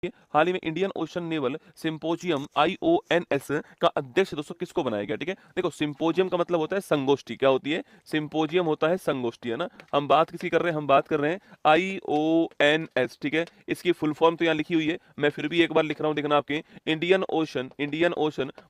हाल ही में Indian ocean naval symposium IONS का अध्यक्ष दोस्तों किसको बनाया गया? ठीक है, देखो सिंपोजियम का मतलब होता है संगोष्ठी। क्या होती है? सिंपोजियम होता है संगोष्ठी, है ना। हम बात किसकी कर रहे हैं? हम बात कर रहे हैं IONS। ठीक है, इसकी फुल फॉर्म तो यहाँ लिखी हुई है, मैं फिर भी एक बार लिख रहा हूँ, देखना आपके। इंडियन ओशन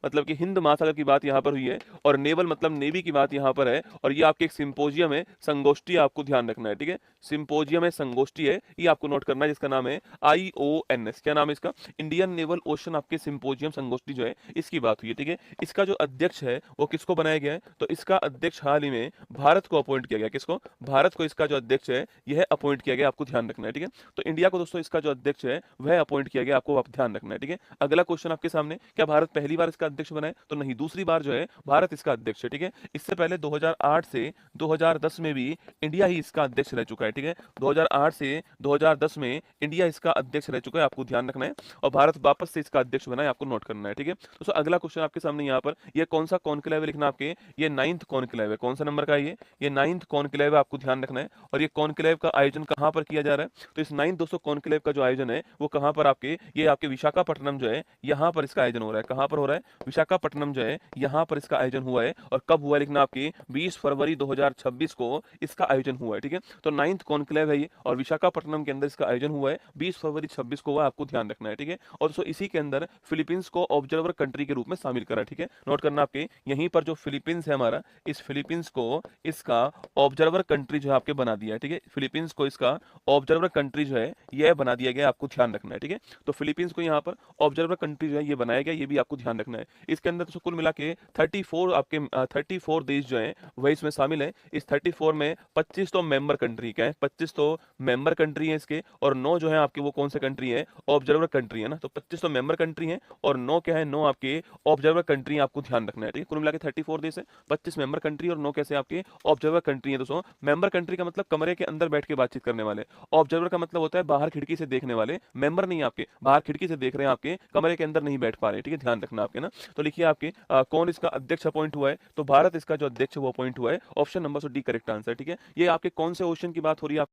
मतलब कि हिंद महासागर की बात यहाँ पर हुई है, और नेवल मतलब नेवी की बात यहाँ पर है, और ये आपके एक सिंपोजियम है, संगोष्ठी, आपको ध्यान रखना है। ठीक है, सिंपोजियम है, संगोष्ठी है, ये आपको नोट करना है, जिसका नाम है IONS। क्या नाम है इसका? इंडियन नेवल ओशन आपके सिंपोजियम संगोष्ठी जो है, इसकी बात हुई है। ठीक है, इसका जो अध्यक्ष है वो किसको बनाया गया है? तो इसका अध्यक्ष हाल ही में भारत को अपॉइंट किया गया। किसको? भारत को इसका जो अध्यक्ष है यह अपॉइंट किया गया, आपको ध्यान रखना है। ठीक है, तो इंडिया को दोस्तों इसका जो अध्यक्ष है वह अपॉइंट किया गया, आपको आप ध्यान रखना है। ठीक है, अगला क्वेश्चन आपके सामने, क्या भारत पहली बार इसका अध्यक्ष बना है? तो नहीं, दूसरी बार जो है भारत इसका अध्यक्ष है। ठीक है, इससे पहले 2008 से 2010 में भी इंडिया ही इसका अध्यक्ष रह चुका है। ठीक है, 2008 से 2010 में इंडिया इसका अध्यक्ष रह चुका है, आपको ध्यान रखना है, और भारत वापस से इसका अध्यक्ष बना है, आपको नोट करना है। ठीक है, दोस्तों अगला क्वेश्चन आपके सामने यहाँ पर, ये कौन सा कॉन्क्लेव है लिखना आपके, ये 9th कॉन्क्लेव है। कौन सा नंबर का है ये 9th कॉन्क्लेव है, आपको ध्यान रखना है। और ये कॉन्क्लेव का आयोजन कहाँ पर किया जा रहा है? तो इस 9th दोस्तों कॉन्क्लेव का जो आयोजन है वो कहाँ पर आपके, ये आपके विशाखापट्टनम जो है यहाँ पर इसका आयोजन हो रहा है। कहाँ पर हो रहा है? विशाखापट्टनम जो है यहाँ पर इसका आयोजन हुआ है, और कब हुआ है लिखना आपके, 20 फरवरी 2026 को इसका आयोजन हुआ है। ठीक है, तो 9th कॉन्क्लेव है ये, और विशाखापट्टनम के अंदर इसका आयोजन हुआ है, 20 फरवरी 26 को हुआ, आपको ध्यान रखना है। ठीक है, और दोस्तों इसी के अंदर फिलीपींस को ऑब्जर्वर कंट्री के रूप में शामिल करा। ठीक है, नोट करना आपके, यहीं पर जो फिलीपींस है हमारा, इस फिलीपींस को इसका ऑब्जर्वर कंट्री जो है आपके बना दिया है। ठीक है, फिलीपींस को इसका ऑब्जर्वर कंट्री जो है यह बना दिया गया, आपको ध्यान रखना है। ठीक है, तो फिलीपींस को यहाँ पर ऑब्जर्वर कंट्री जो है ये बनाया गया, ये भी आपको ध्यान रखना है। इसके अंदर तो कुल मिला के 34 आपके 34 देश जो है वह इसमें शामिल है। इस 34 में 25 तो मेंबर कंट्री का है, 25 तो मेंबर कंट्री है इसके, और 9 जो है आपके वो कौन से कंट्री है? ऑब्जर्वर कंट्री है ना। तो 25 तो मेंबर कंट्री है, और 9 क्या है? 9 आपके ऑब्जर्वर कंट्री, आपको ध्यान रखना है। ठीक है, कुल मिला के 34 देश है, 25 मेंबर कंट्री और 9 कैसे आपके ऑब्जर्वर कंट्री है। दोस्तों मेंबर कंट्री का मतलब कमरे के अंदर बैठ के बातचीत करने वाले, ऑब्जर्वर का मतलब होता है बाहर खिड़की से देखने वाले, मेंबर नहीं आपके बाहर खिड़की से देख रहे हैं, आपके कमरे के अंदर नहीं बैठ पा रहे। ठीक है, ध्यान रखना आपके ना। तो लिखिए आपके कौन इसका अध्यक्ष अपॉइंट हुआ है? तो भारत इसका जो अध्यक्ष वो अपॉइंट हुआ है। Option number D correct answer. ठीक है, ये आपके कौन से ओशन की बात हो रही है?